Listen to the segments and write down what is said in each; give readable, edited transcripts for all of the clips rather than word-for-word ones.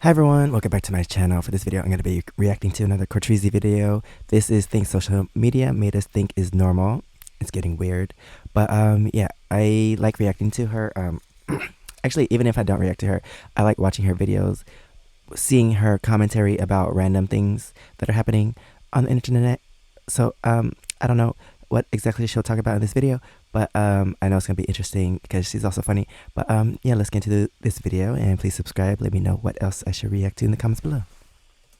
Hi everyone, welcome back to my channel. For this video, I'm going to be reacting to another Cortrezy video. This is things social media made us think is normal. It's getting weird. But yeah, I like reacting to her. Actually, even if I don't react to her, I like watching her videos, seeing her commentary about random things that are happening on the internet. So I don't know what exactly she'll talk about in this video, but I know it's gonna be interesting because she's also funny. But yeah, let's get into this video, and please subscribe. Let me know what else I should react to in the comments below.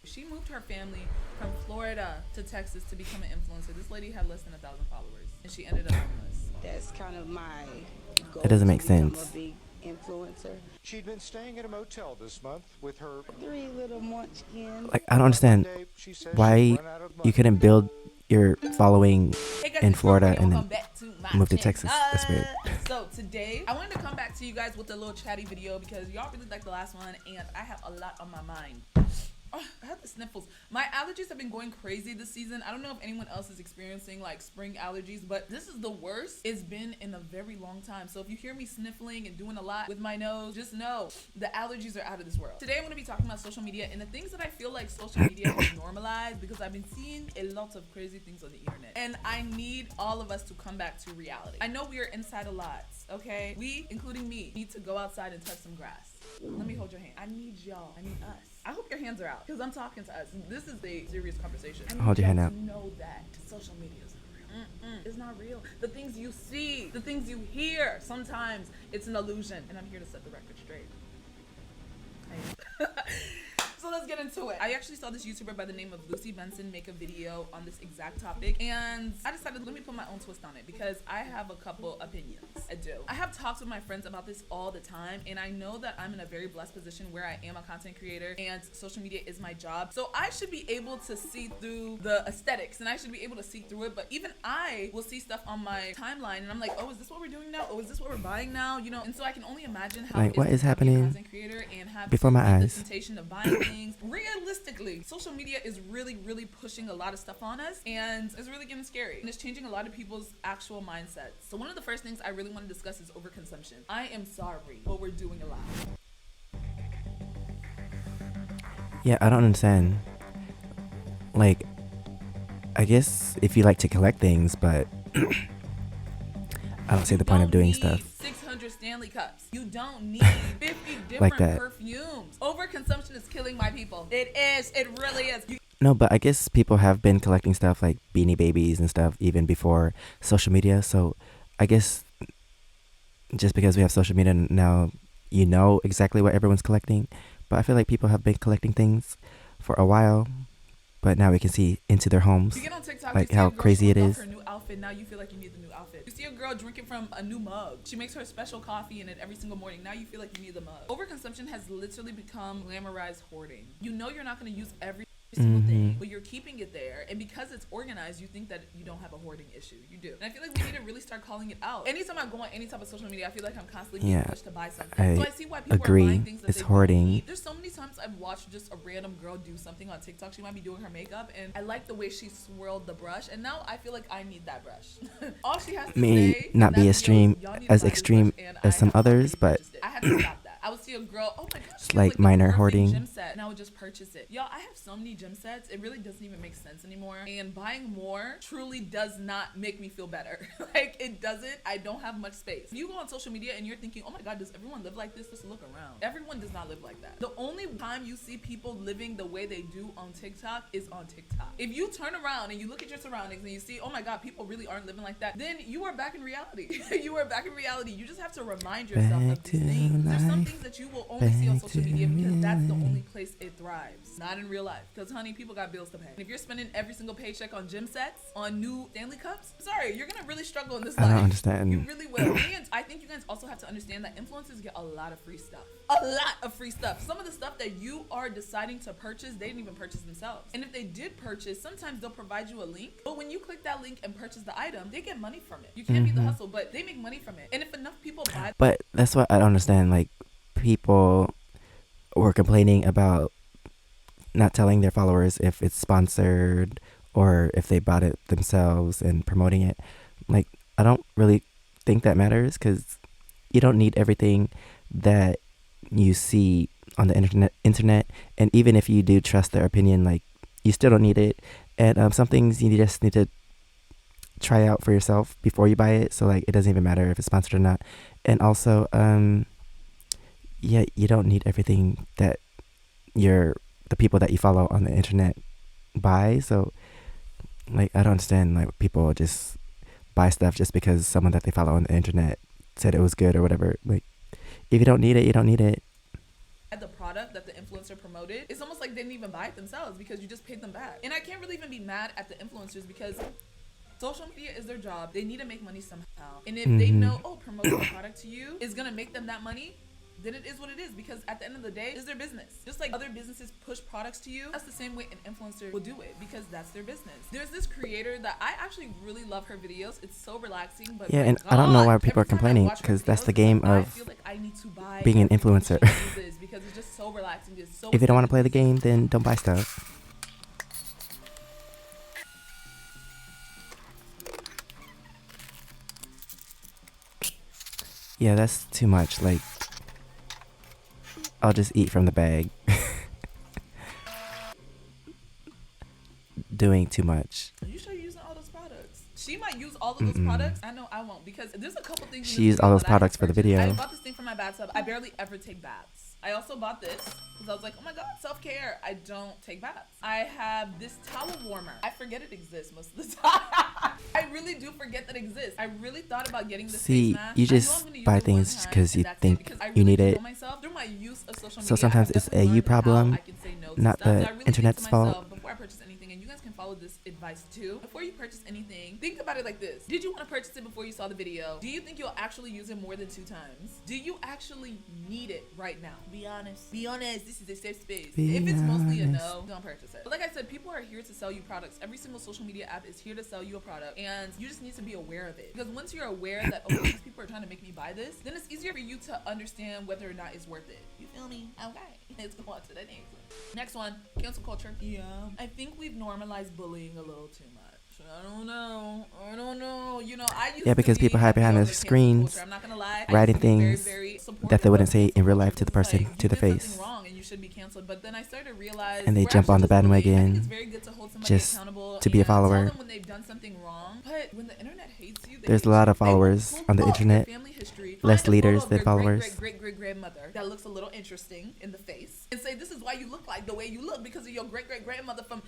She moved her family from Florida to Texas to become an influencer. This lady had less than 1,000 followers, and she ended up homeless. That's kind of my goal. That doesn't make to become sense. A big influencer. She'd been staying in a motel this month with her 3 little munchkins. Like, I don't understand why you couldn't build your following Hey guys, in Florida and welcome then back to my move to channel. Texas. That's weird. So today, I wanted to come back to you guys with a little chatty video because y'all really liked the last one, and I have a lot on my mind. Oh, I have the sniffles. My allergies have been going crazy this season. I don't know if anyone else is experiencing like spring allergies, but this is the worst it's been in a very long time. So if you hear me sniffling and doing a lot with my nose, just know the allergies are out of this world. Today I'm going to be talking about social media and the things that I feel like social media has normalized, because I've been seeing a lot of crazy things on the internet, and I need all of us to come back to reality. I know we are inside a lot, okay? We, including me, need to go outside and touch some grass. Let me hold your hand. I need y'all. I need us. I hope your hands are out because I'm talking to us. This is a serious conversation. I need Hold your hand y'all out. to know that social media isn't real. It's not real. The things you see, the things you hear, sometimes it's an illusion. And I'm here to set the record straight. So let's get into it. I actually saw this YouTuber by the name of Lucy Benson make a video on this exact topic, and I decided let me put my own twist on it because I have a couple opinions. I do. I have talks with my friends about this all the time, and I know that I'm in a very blessed position where I am a content creator and social media is my job. So I should be able to see through the aesthetics, and I should be able to see through it. But even I will see stuff on my timeline, and I'm like, oh, is this what we're doing now? Oh, is this what we're buying now? You know, and so I can only imagine how Like, what is to be a happening content creator and have before my the eyes? temptation of buying things. Realistically, social media is really pushing a lot of stuff on us, and it's really getting scary, and it's changing a lot of people's actual mindsets. So one of the first things I really want to discuss is overconsumption. I am sorry, but we're doing a lot. Yeah, I don't understand. Like, I guess if you like to collect things, but I don't see the point of doing stuff 600 Stanley cups. You don't need 50 different like that. perfumes. Overconsumption is killing my people. It is. It really is. No, but I guess people have been collecting stuff like Beanie Babies and stuff even before social media. So I guess just because we have social media now, you know exactly what everyone's collecting. But I feel like people have been collecting things for a while, but now we can see into their homes, You get on TikTok, like you see how a girl crazy it showing off is. her new outfit. Now you feel like you need the new outfit. You see a girl drinking from a new mug. She makes her special coffee in it every single morning. Now you feel like you need the mug. Overconsumption has literally become glamorized hoarding. You know you're not going to use every single thing, but you're keeping it there, and because it's organized, you think that you don't have a hoarding issue. You do. And I feel like we need to really start calling it out. Anytime I go on any type of social media, I feel like I'm constantly being pushed to buy something. So I see why people are buying things that It's they hoarding. don't need. There's so many times I've watched just a random girl do something on TikTok. She might be doing her makeup, and I like the way she swirled the brush, and now I feel like I need that brush. All she has to May say not in be that as video is, extreme "Y'all need to as buy this extreme brush," and as I some have others, already but purchased it. I had to stop that. I would see a girl, oh my gosh, it's like minor hoarding. gym set, and I would just purchase it. Y'all, I have so many gym sets, it really doesn't even make sense anymore. And buying more truly does not make me feel better. Like, it doesn't. I don't have much space. If you go on social media and you're thinking, oh my god, does everyone live like this? Just look around. Everyone does not live like that. The only time you see people living the way they do on TikTok is on TikTok. If you turn around and you look at your surroundings and you see, oh my god, people really aren't living like that, then you are back in reality. You are back in reality. You just have to remind yourself of these things. There's some things that you will only see on social media because that's the only place it thrives, not in real life. Because honey, people got bills to pay. And if you're spending every single paycheck on gym sets, on new Stanley cups, sorry, you're gonna really struggle in this life. I don't understand. You really will. And I think you guys also have to understand that influencers get a lot of free stuff. A lot of free stuff. Some of the stuff that you are deciding to purchase, they didn't even purchase themselves. And if they did purchase, sometimes they'll provide you a link. But when you click that link and purchase the item, they get money from it. You can't beat the hustle, but they make money from it. And if enough people buy, But that's what I don't understand. Like, people were complaining about not telling their followers if it's sponsored or if they bought it themselves and promoting it. Like, I don't really think that matters because you don't need everything that you see on the internet, and even if you do trust their opinion, like, you still don't need it. And some things you just need to try out for yourself before you buy it. So like, it doesn't even matter if it's sponsored or not. And also, yeah, you don't need everything that the people that you follow on the internet buy. So like, I don't understand, like, people just buy stuff just because someone that they follow on the internet said it was good or whatever. Like, if you don't need it, you don't need it. The product that the influencer promoted, it's almost like they didn't even buy it themselves because you just paid them back. And I can't really even be mad at the influencers because social media is their job. They need to make money somehow. And if they know, promoting a product to you is gonna make them that money, then it is what it is, because at the end of the day, it's their business. Just like other businesses push products to you, that's the same way an influencer will do it, because that's their business. There's this creator that I actually really love her videos. It's so relaxing, but yeah, and I don't know why people are complaining, because that's the game of being an influencer. Because it's just so relaxing. It's so if you don't want to play the game, then don't buy stuff. Yeah, that's too much. Like, I'll just eat from the bag. Doing too much. Are you sure you're using all those products? She might use all of those products. I know I won't, because there's a couple things. She used all those products for the video. I bought this thing for my bathtub. I barely ever take baths. I also bought this because I was like, oh my god, self-care. I don't take baths. I have this towel warmer. I forget it exists most of the time. I really do forget that it exists. I really thought about getting this face mask. You just buy things because you think you need it. So sometimes it's a you problem, not the internet's fault. Before I purchase anything, and you guys can follow this advice too. Before you purchase anything, think about it like this. Did you want to purchase it before you saw the video? Do you think you'll actually use it more than 2 times? Do you actually need it right now? Be honest. Be honest. This is a safe space. If it's mostly a no, don't purchase it. But like I said, people are here to sell you products. Every single social media app is here to sell you a product, and you just need to be aware of it. Because once you're aware that, oh, these people are trying to make me buy this, then it's easier for you to understand whether or not it's worth it. You feel me? Okay. Let's go on to the next one. Cancel culture. Yeah. I think we've normalized bullying a little too much. I don't know. You know, I used because to be people hide behind their screens, I'm not gonna lie, writing things that they wouldn't say in real life to the person, like, to the you did face. something wrong and you should be canceled. But then I started to realize, And they jump on the bandwagon just accountable to be a follower. tell them when they've done something wrong. But when the internet hates you, There's a lot of followers on the internet, less leaders than followers. Great grandmother that looks a little interesting in the face, and say this is why you look like the way you look, because of your great grandmother from.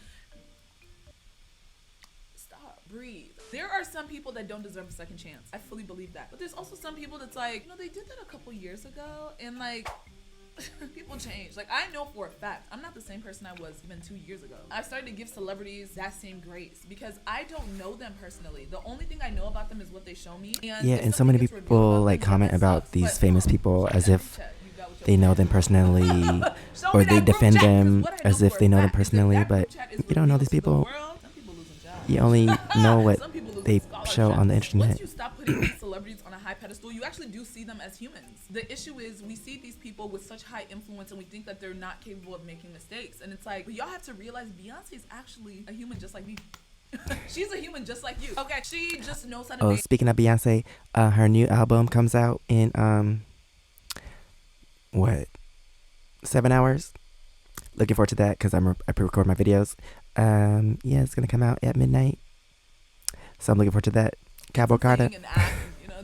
Breathe. There are some people that don't deserve a second chance. I fully believe that. But there's also some people that's like, they did that a couple years ago, and like, people change. Like, I know for a fact, I'm not the same person I was even 2 years ago. I started to give celebrities that same grace because I don't know them personally. The only thing I know about them is what they show me. And so many people like comment about these famous people as if they know them personally, or they defend them as if they know them personally, but you don't know these people. You only know what they show on the internet. Once you stop putting these celebrities on a high pedestal, you actually do see them as humans. The issue is we see these people with such high influence and we think that they're not capable of making mistakes. And it's like, but y'all have to realize Beyonce is actually a human just like me. She's a human just like you. Okay, she just knows how to speaking of Beyonce, her new album comes out in 7 hours. Looking forward to that because I pre-record my videos. It's gonna come out at midnight, so I'm looking forward to that. Cabo Carter.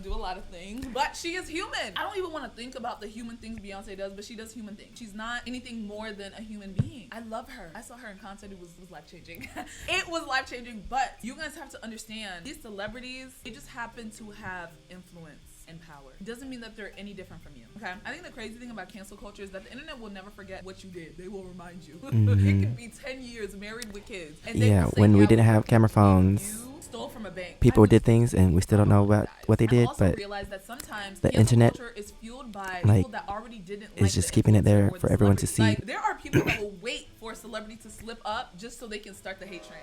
Do a lot of things, but she is human. I don't even want to think about the human things Beyonce does, but she does human things. She's not anything more than a human being. I love her. I saw her in concert. It was life-changing. It was life-changing, but you guys have to understand, these celebrities, they just happen to have influence and power. It doesn't mean that they're any different from you. Okay? I think the crazy thing about cancel culture is that the internet will never forget what you did. They will remind you. It could be 10 years married with kids. And when we didn't have camera phones, stole from a bank. People did things and we still don't know about what they did, but the internet is fueled by like people that already didn't is just keeping it there for everyone to see. Like, there are people that will wait for a celebrity to slip up just so they can start the hate train.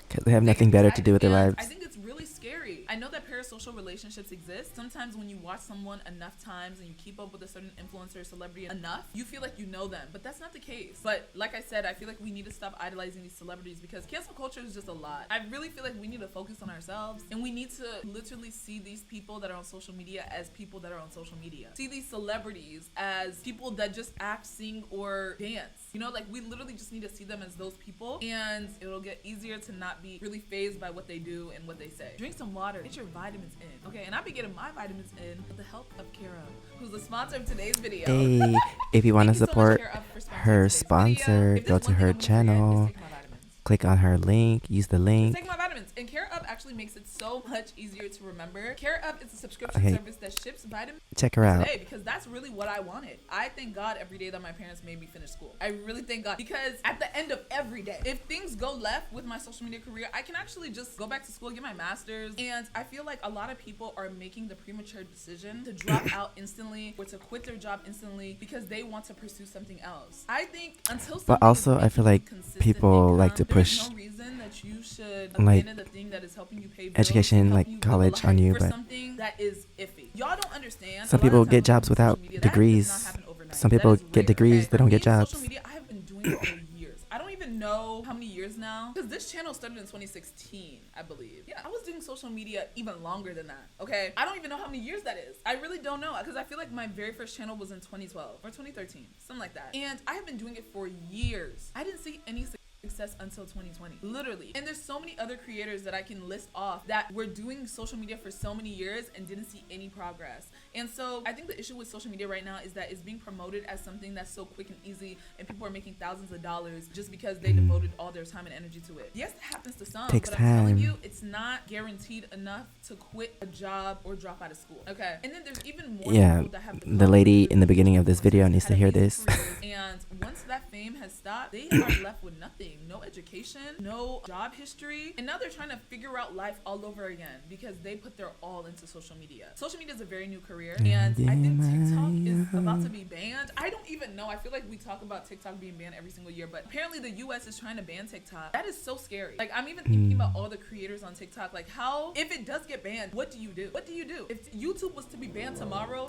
Because they have nothing better to do with their lives. I think it's really scary scary. I know that parasocial relationships exist. Sometimes when you watch someone enough times and you keep up with a certain influencer or celebrity enough, you feel like you know them, but that's not the case. But like I said, I feel like we need to stop idolizing these celebrities because cancel culture is just a lot. I really feel like we need to focus on ourselves, and we need to literally see these people that are on social media as people that are on social media. See these celebrities as people that just act, sing, or dance. You know, like we literally just need to see them as those people, and it'll get easier to not be really fazed by what they do and what they say. Drink some water, get your vitamins in, okay? And I'll be getting my vitamins in with the help of Kara, who's the sponsor of today's video. Hey, if you want to Thank you so much, support Kara, for sponsoring her today's video. sponsor, If go there's to one her thing I'm gonna forget, channel, is take my vitamins. click on her link, use the link. Take my vitamins. And Care Up actually makes it so much easier to remember. Care Up is a subscription Okay. service that ships vitamins Check her out. today, because that's really what I wanted. I thank God every day that my parents made me finish school. I really thank God, because at the end of every day, if things go left with my social media career, I can actually just go back to school, get my master's. And I feel like a lot of people are making the premature decision to drop out instantly or to quit their job instantly because they want to pursue something else. I think until But something also, is I feel making like you consistent people like to income, there is push no reason that you should like abandon the thing that is helping you pay bills, education, helping like you live college a on life you, for but something that is iffy. Y'all don't understand. some A lot of people times get when it jobs comes to social without media, that does not degrees. happen overnight. Some That people is get rare, degrees, okay? they don't For get me, jobs. Social media, I have been doing it for years. I don't even know how many years now, because this channel started in 2016, I believe. Yeah, I was doing social media even longer than that, okay? I don't even know how many years that is. I really don't know, because I feel like my very first channel was in 2012 or 2013, something like that. And I have been doing it for years. I didn't see any success until 2020, literally. And there's so many other creators that I can list off that were doing social media for so many years and didn't see any progress. And so I think the issue with social media right now is that it's being promoted as something that's so quick and easy, and people are making thousands of dollars just because they devoted all their time and energy to it. Yes, it happens to some, Takes but I'm telling time. you, it's not guaranteed enough to quit a job or drop out of school, okay? And then there's even more Yeah, people that have the lady in the become beginning of this video influencers, needs to had hear amazing this. careers, and once that fame has stopped, they are left with nothing. No education, no job history, and now they're trying to figure out life all over again because they put their all into social media. Social media is a very new career, and I think TikTok is about to be banned. I don't even know. I feel like we talk about TikTok being banned every single year, but apparently the US is trying to ban TikTok. That is so scary. Like, I'm even thinking about all the creators on TikTok. Like, how, if it does get banned, what do you do? What do you do? If YouTube was to be banned tomorrow,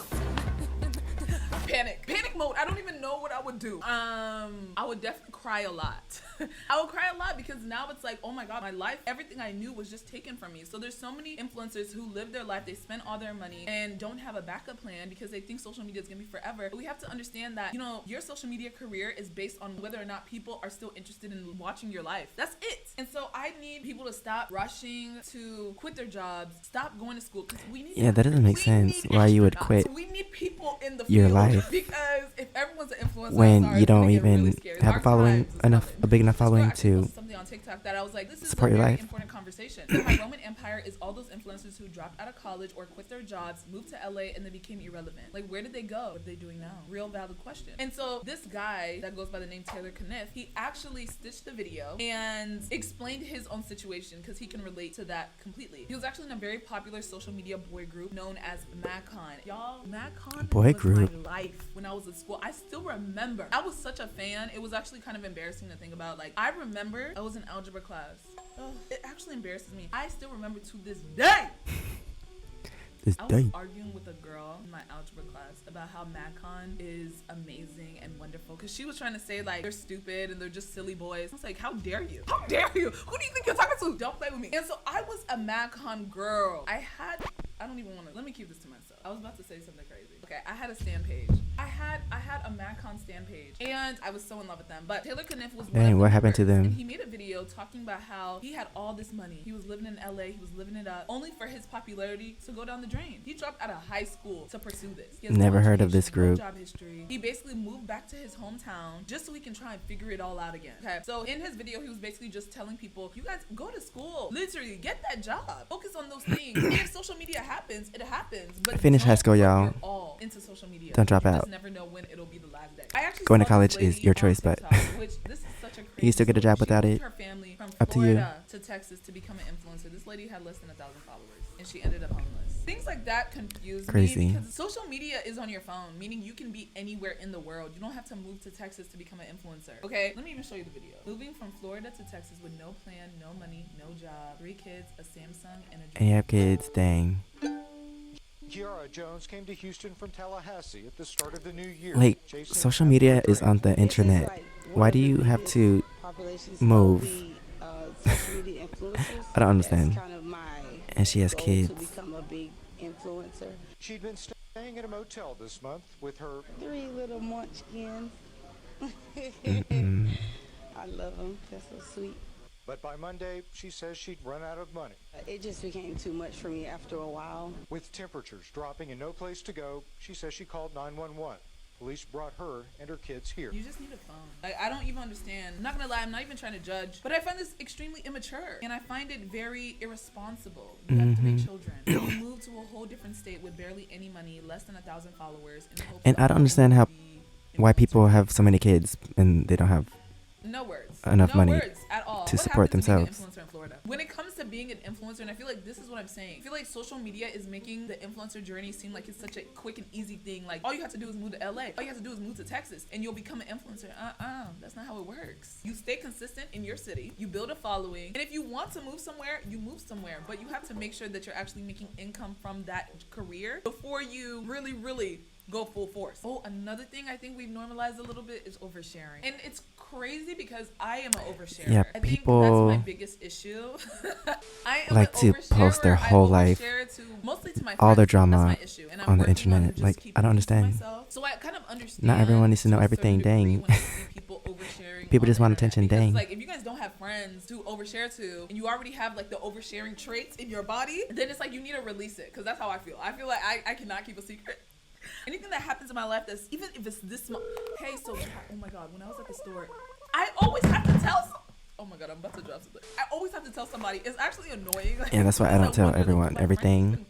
panic mode. I don't even know what I would do. I would definitely cry a lot. I would cry a lot because now it's like, oh my God, my life, everything I knew was just taken from me. So there's so many influencers who live their life, they spend all their money and don't have a backup plan because they think social media is gonna be forever. But we have to understand that, you know, your social media career is based on whether or not people are still interested in watching your life. That's it. And so I need people to stop rushing to quit their jobs, stop going to school, because we need Yeah, that doesn't make we sense need why you would astronauts. quit We need people in the your field, life because if everyone's an influencer, when I'm sorry, you it's gonna don't get even really scary. have a Mark following Times is enough, coming. a big enough This girl following actually to posted something on TikTok that I was like, this is support a your very life. important conversation. The my Roman Empire is all those influencers who dropped out of college or quit their jobs, moved to LA, and then became irrelevant. Like, where did they go? What are they doing now? Real valid question. And so this guy that goes by the name Taylor Kniff, he actually stitched the video and explained his own situation because he can relate to that completely. He was actually in a very popular social media boy group known as MagCon. Y'all, MagCon Boy was group. my life when I was in school. I still remember. I was such a fan. It was actually kind of embarrassing to think about. Like, I remember I was in algebra class. Ugh, it actually embarrasses me. I still remember to this day. I was arguing with a girl in my algebra class about how MagCon is amazing and wonderful because she was trying to say like they're stupid and they're just silly boys. I was like, how dare you? How dare you? Who do you think you're talking to? Don't play with me. And so I was a MagCon girl. I don't even want to, let me keep this to myself. I was about to say something crazy. Okay, I had a stan page. I had a MagCon stan page and I was so in love with them. But Taylor Kniff was one Dang, of the what happened to members, them? and he made a video talking about how he had all this money. He was living in LA, he was living it up, only for his popularity to go down the drain. He dropped out of high school to pursue this. He has no Never heard of this education, no group. job history. He basically moved back to his hometown just so he can try and figure it all out again. Okay, so in his video, he was basically just telling people, you guys go to school, literally get that job, focus on those things. And if social media happens, it happens. But Finish high don't school, put y'all. your all into social media. Don't drop You out. just never know when it'll be the last day. I actually Going to saw this college is lady your on choice, but TikTok, which this is such a crazy you still get a story. job She without moved it. her family from Up to you. Florida to Texas to become an influencer. This lady had less than 1,000 followers, and she ended up homeless. Things like that confuse Crazy. me because social media is on your phone, meaning you can be anywhere in the world. You don't have to move to Texas to become an influencer. Okay, let me even show you the video. Moving from Florida to Texas with no plan, no money, no job, 3 kids, a Samsung, and a And you have kids, dang. Kiara Jones came to Houston from Tallahassee at the start of the new year. Like, chasing social after media a is dream. on the internet. Why do you have to move? Social media influencers. I don't understand. That's kind of my And she has goal kids. to become a big influencer. She'd been staying in a motel this month with her 3 little munchkins. Mm-mm. I love them. They're so sweet. But by Monday, she says she'd run out of money. It just became too much for me after a while. With temperatures dropping and no place to go, she says she called 911. Police brought her and her kids here. You just need a phone. Like, I don't even understand. I'm not gonna lie, I'm not even trying to judge, but I find this extremely immature and I find it very irresponsible. You have 3 children. You move to a whole different state with barely any money, less than 1,000 followers. In hopes And that I don't understand how the why influencer- people have so many kids and they don't have no words, enough no money words at all to What support happens to being an themselves. influencer in Florida? When it comes to being an influencer, and I feel like this is what I'm saying, I feel like social media is making the influencer journey seem like it's such a quick and easy thing. Like, all you have to do is move to LA, all you have to do is move to Texas and you'll become an influencer. That's not how it works. You stay consistent in your city, you build a following, and if you want to move somewhere, you move somewhere, but you have to make sure that you're actually making income from that career before you really go full force. Oh, another thing I think we've normalized a little bit is oversharing. And it's crazy because I am an oversharer. Yeah, I think people that's my biggest issue. I am like an to oversharer. post their I whole life, overshare to, mostly to my all their friends. drama That's my issue. And I'm on the working internet. just Like, keeping I don't peace with understand. myself. So I kind of understand. Not everyone needs to know a certain everything, degree dang. when I see people oversharing People on just the want internet. attention, Because, dang. like, if you guys don't have friends to overshare to, and you already have like the oversharing traits in your body, then it's like you need to release it. Because that's how I feel. I feel like I cannot keep a secret. Anything that happens in my life, that's even if it's this small. Hey, so oh my god, when I was at the store, I always have to tell. Oh my god, I'm about to drop something. I always have to tell somebody. It's actually annoying. Yeah, that's why I don't tell everyone everything.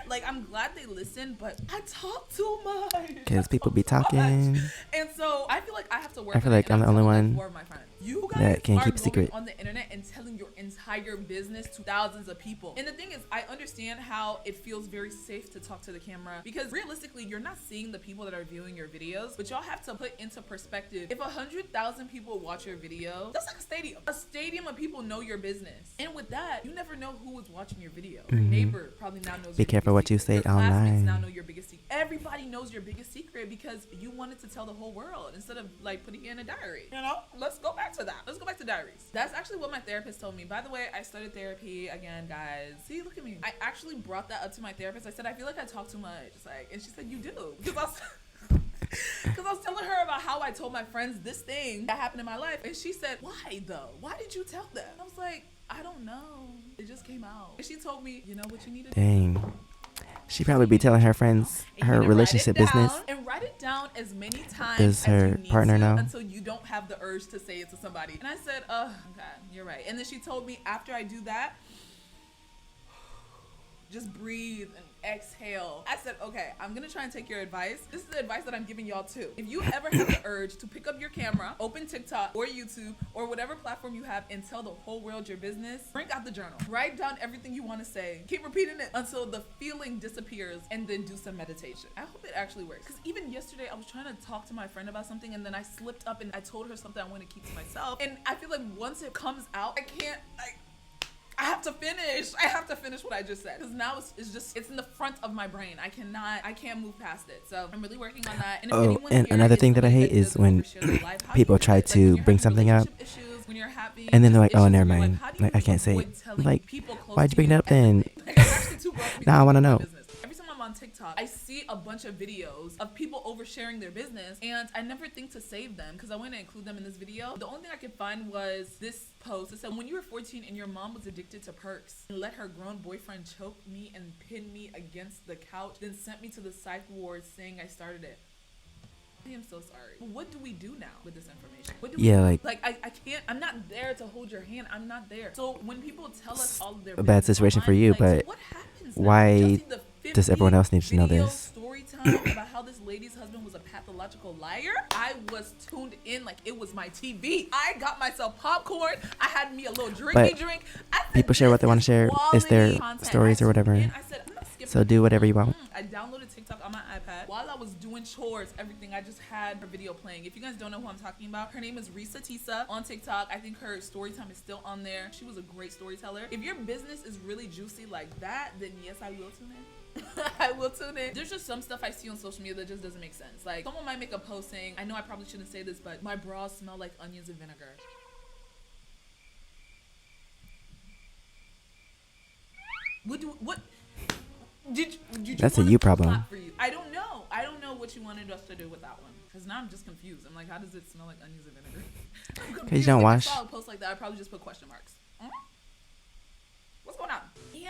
Like, I'm glad they listen, but I talk too much. Because people be talking. And so I feel like I have to work. I feel on it, like and I'm the only telling, one four of my friends. You guys that can't are keep a going secret. on the internet and telling your entire business to thousands of people. And the thing is, I understand how it feels very safe to talk to the camera because realistically, you're not seeing the people that are viewing your videos, but y'all have to put into perspective. If 100,000 people watch your video, that's like a stadium. A stadium of people know your business. And with that, you never know who is watching your video. Your neighbor probably now knows. Be your careful biggest what you secret. say Your classmates online. now know your biggest secret. Everybody knows your biggest secret because you wanted to tell the whole world instead of like putting it in a diary. You know, let's go back to that. Let's go back to diaries. That's actually what my therapist told me. By the way, I started therapy again, guys. See, look at me. I actually brought that up to my therapist. I said, I feel like I talk too much. It's like, and she said, you do. Because I was telling her about how I told my friends this thing that happened in my life. And she said, why though? Why did you tell them? I was like, I don't know. It just came out. And she told me, you know what you need to do? Dang. She probably be telling her friends And her you need to relationship write it down, business. and write it down as many times Does as her you need partner to know? until you don't have the urge to say it to somebody. And I said, okay, you're right. And then she told me after I do that, just breathe and exhale. I said, okay, I'm gonna try and take your advice. This is the advice that I'm giving y'all too. If you ever have the urge to pick up your camera, open TikTok or YouTube or whatever platform you have and tell the whole world your business, bring out the journal. Write down everything you want to say. Keep repeating it until the feeling disappears and then do some meditation. I hope it actually works. Because even yesterday I was trying to talk to my friend about something and then I slipped up and I told her something I want to keep to myself. And I feel like once it comes out, I can't I have to finish what I just said. Because now it's in the front of my brain. I can't move past it. So I'm really working on that. And if Oh, anyone and here another is thing that I somebody hate is doesn't when overshare their life, how do people you do try it? Like, to when you're bring having something up, relationship issues, when you're having and then they're like, issues oh, in never your life, mind. how do you Like, I can't say avoid it. telling Like, people close why'd to you bring it up then? everything? Like, I'm actually too grown to be Now I want to talking know. about business. Every time I'm on TikTok, I see a bunch of videos of people oversharing their business, and I never think to save them because I want to include them in this video. The only thing I could find was this post. It said, when you were 14 and your mom was addicted to perks and let her grown boyfriend choke me and pin me against the couch, then sent me to the psych ward saying I started it. I am so sorry. What do we do now with this information? What do we Yeah, do? like- I can't, I'm not there to hold your hand. I'm not there. So when people tell us all of their a bad business situation for online, you, like, so but what happens now? why Y'all see the does 50 everyone else need to know video this? story time about how this lady's husband was a pathological liar? I was tuned in like it was my TV. I got myself popcorn. I had me a little drinky But drink. I said, people share what they this want is to share. It's their quality content. stories or whatever. And I said, I'm not skipping So do whatever you want. I downloaded TikTok on my iPad while I was doing chores, everything. I just had her video playing. If you guys don't know who I'm talking about, her name is Risa Tisa on TikTok. I think her story time is still on there. She was a great storyteller. If your business is really juicy like that, then yes, I will tune in. I will tune in. There's just some stuff I see on social media that just doesn't make sense. Like, someone might make a post saying, I know I probably shouldn't say this, but my bras smell like onions and vinegar. What did you That's a want you a problem. plot for you? I don't know what you wanted us to do with that one, because now I'm just confused. I'm like, how does it smell like onions and vinegar? Because you don't wash. If I saw a post like that, I'd probably just put question marks. What's going on?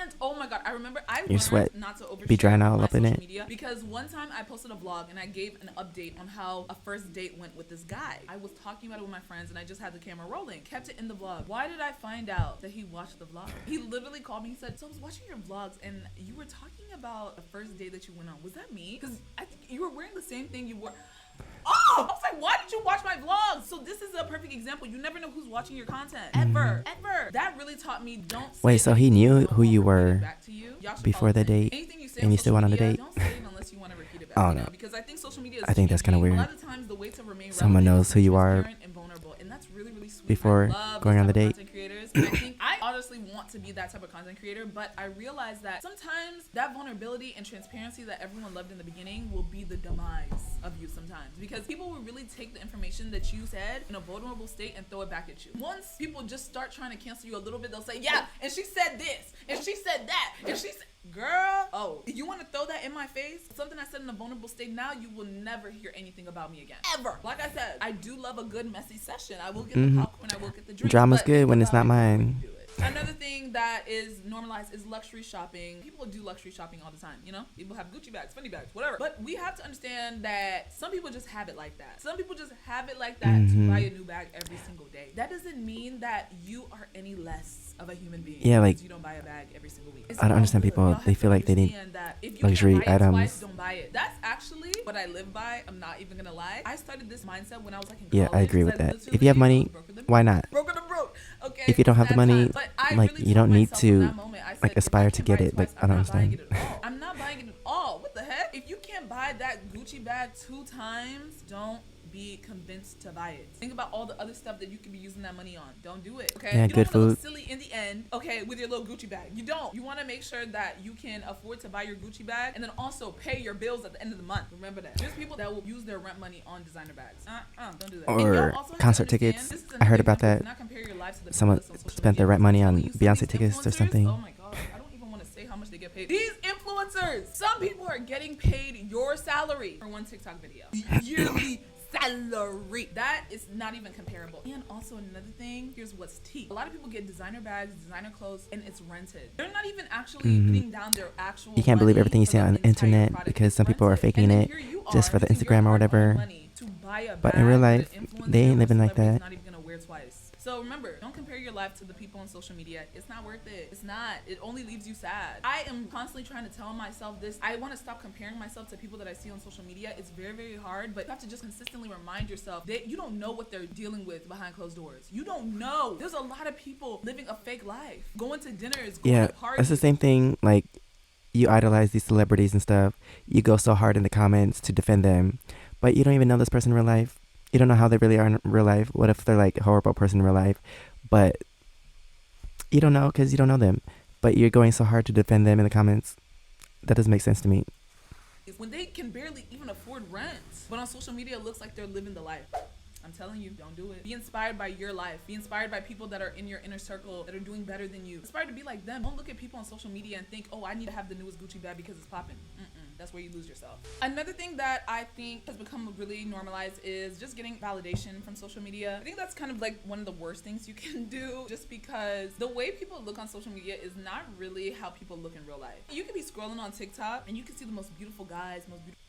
And oh my god, I remember I learned sweat not to overshare be drying on all my up in social it. media, because one time I posted a vlog and I gave an update on how a first date went with this guy. I was talking about it with my friends and I just had the camera rolling, kept it in the vlog. Why did I find out that he watched the vlog? He literally called me. He said, so I was watching your vlogs and you were talking about the first date that you went on. Was that me? Because I think you were wearing the same thing you wore. Oh, I was like, why did you watch my vlogs? So this is a perfect example. You never know who's watching your content. Ever. That really taught me, don't say Wait, so he knew who you were back to you. before the date, Anything you say and on you still social went on the media, date? Don't say it unless you want to repeat it back. Oh, You no. know? Because I think social media is I think that's kinda changing. weird. A lot of times the way to remain Someone relevant knows is who you are transparent and vulnerable, and that's really, really sweet. before I love going those on the type of date. content creators, and I think I honestly want to be that type of content creator, but I realize that sometimes that vulnerability and transparency that everyone loved in the beginning will be the demise of you sometimes, because people will really take the information that you said in a vulnerable state and throw it back at you. Once people just start trying to cancel you a little bit, they'll say, yeah, and she said this, and she said that, and she said, girl, oh, you want to throw that in my face? Something I said in a vulnerable state, now you will never hear anything about me again. Ever. Like I said, I do love a good messy session. I will get the popcorn, I will get the drink. Drama's good when it's not mine. Another thing that is normalized is luxury shopping. People do luxury shopping all the time, you know? People have Gucci bags, Fendi bags, whatever. But we have to understand that some people just have it like that. Some people just have it like that to buy a new bag every single day. That doesn't mean that you are any less of a human being. Yeah, like, because you don't buy a bag every single week. I don't understand people. They feel like they need luxury items. Twice, don't buy it. That's actually what I live by. I'm not even gonna lie. I started this mindset when I was like in college. Yeah, I agree with that. Literally If you have was money, broker than why not? broke. Okay. If you don't have the sad money, times. But I like, really you don't told need myself to, in that moment, I said, like, if aspire I to can't get buy it. Like, twice, I don't I'm not buying understand. it at all. I'm not buying it at all. What the heck? If you can't buy that Gucci bag 2 times, don't be convinced to buy it. Think about all the other stuff that you could be using that money on. Don't do it. Okay. Yeah, you don't good want to look food. silly in the end. Okay, with your little Gucci bag. You don't. You want to make sure that you can afford to buy your Gucci bag and then also pay your bills at the end of the month. Remember that. There's people that will use their rent money on designer bags. Don't do that. And Or y'all also have to concert understand, tickets. this is I heard another about example. that. Do not compare your life to the Someone people that's on social spent their media. rent money on I'm telling you, some of Beyonce these tickets or influencers- something. Oh my god, I don't even want to say how much they get paid. These influencers, some people are getting paid your salary for one TikTok video. Yearly salary. That is not even comparable. And also another thing, here's what's tea. A lot of people get designer bags, designer clothes, and it's rented. They're not even actually putting down their actual You can't believe money everything you for see on the entire internet product. because It's some people are rented. faking And then it here you just are for the using your Instagram or hard-earned whatever. money to buy a But in bag real that life, an they ain't influencer or living like celebrity is that. not even gonna wear twice. So remember, don't compare your life to the people on social media. It's not worth it. It's not. It only leaves you sad. I am constantly trying to tell myself this. I want to stop comparing myself to people that I see on social media. It's very, very hard, but you have to just consistently remind yourself that you don't know what they're dealing with behind closed doors. You don't know. There's a lot of people living a fake life, going to dinners, going Yeah, to parties. that's the same thing. Like, you idolize these celebrities and stuff. You go so hard in the comments to defend them, but you don't even know this person in real life. You don't know how they really are in real life. What if they're like a horrible person in real life? But you don't know because you don't know them. But you're going so hard to defend them in the comments. That doesn't make sense to me. When they can barely even afford rent, but on social media it looks like they're living the life. I'm telling you, don't do it. Be inspired by your life. Be inspired by people that are in your inner circle that are doing better than you. Inspired to be like them. Don't look at people on social media and think, oh, I need to have the newest Gucci bag because it's popping. That's where you lose yourself. Another thing that I think has become really normalized is just getting validation from social media. I think that's kind of like one of the worst things you can do, just because the way people look on social media is not really how people look in real life. You could be scrolling on TikTok and you can see the most beautiful guys, most beautiful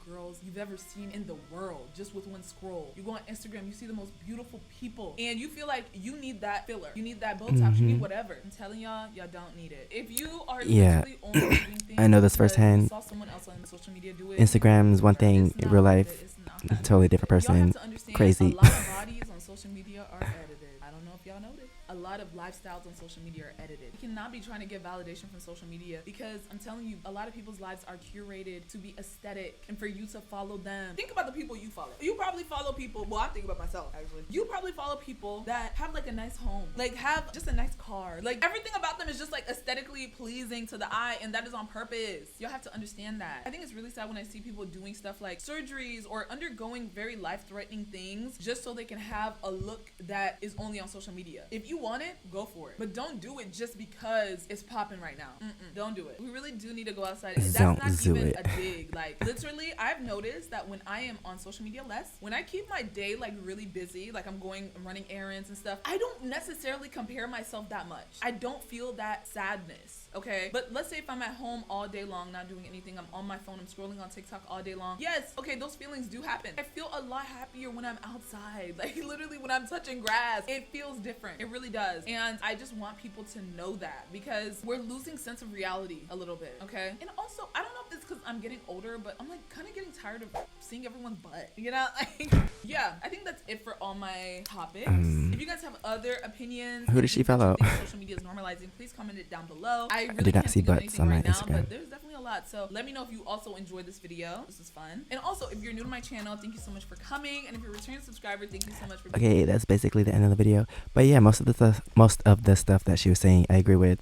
girls you've ever seen in the world just with one scroll. You go on Instagram, you see the most beautiful people, and you feel like you need that filler, you need that Botox, you need whatever. I'm telling y'all don't need it. If you are literally only doing things I know this because firsthand. you saw someone else on social media do it, Instagram is one thing, it's in not real worth life, it. It's not a worth totally it. different Y'all have person. to understand, Crazy. a lot of bodies on social media are edited. I don't know if y'all know this. A lot of lifestyles on social media are edited. You cannot be trying to get validation from social media, because I'm telling you, a lot of people's lives are curated to be aesthetic and for you to follow them. Think about the people you follow. You probably follow people, well, I'm thinking about myself actually. You probably follow people that have like a nice home, like have just a nice car. Like everything about them is just like aesthetically pleasing to the eye, and that is on purpose. You'll have to understand that. I think it's really sad when I see people doing stuff like surgeries or undergoing very life-threatening things just so they can have a look that is only on social media. If you want it, go for it. But don't do it just because it's popping right now. Don't do it. We really do need to go outside. And that's Don't not do even it. a dig. Like literally, I've noticed that when I am on social media less, when I keep my day like really busy, like I'm running errands and stuff, I don't necessarily compare myself that much. I don't feel that sadness, okay? But let's say if I'm at home all day long, not doing anything, I'm on my phone, I'm scrolling on TikTok all day long. Yes, okay, those feelings do happen. I feel a lot happier when I'm outside. Like literally when I'm touching grass, it feels different. It really does. And I just want people to know that, because we're losing sense of reality a little bit, okay? And also, I don't know if it's because I'm getting older, but I'm like kind of getting tired of seeing everyone's butt, you know? Like, yeah, I think that's it for all my topics. If you guys have other opinions, Who did she follow? Social media is normalizing, please comment it down below. I really did not can't see think of butts anything on my right now, Instagram. but there's definitely a lot. So let me know if you also enjoyed this video. This is fun. And also, if you're new to my channel, thank you so much for coming. And if you're a returning subscriber, thank you so much for being Okay, that's basically the end of the video. But yeah, most of the stuff that she was saying, I agree with,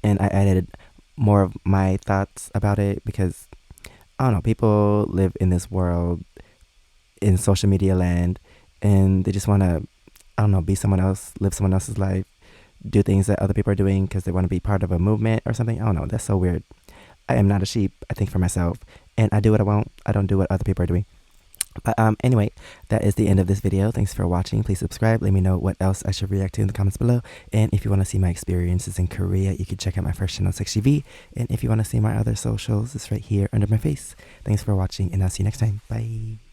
and I added more of my thoughts about it because I don't know, people live in this world in social media land, and they just want to, I don't know, be someone else, live someone else's life, do things that other people are doing because they want to be part of a movement or something. I don't know. That's so weird. I am not a sheep. I think for myself, and I do what I want. I don't do what other people are doing. But anyway, that is the end of this video. Thanks for watching. Please subscribe. Let me know what else I should react to in the comments below. And if you want to see my experiences in Korea, you can check out my first channel, SEKSHI. And if you want to see my other socials, it's right here under my face. Thanks for watching, and I'll see you next time. Bye.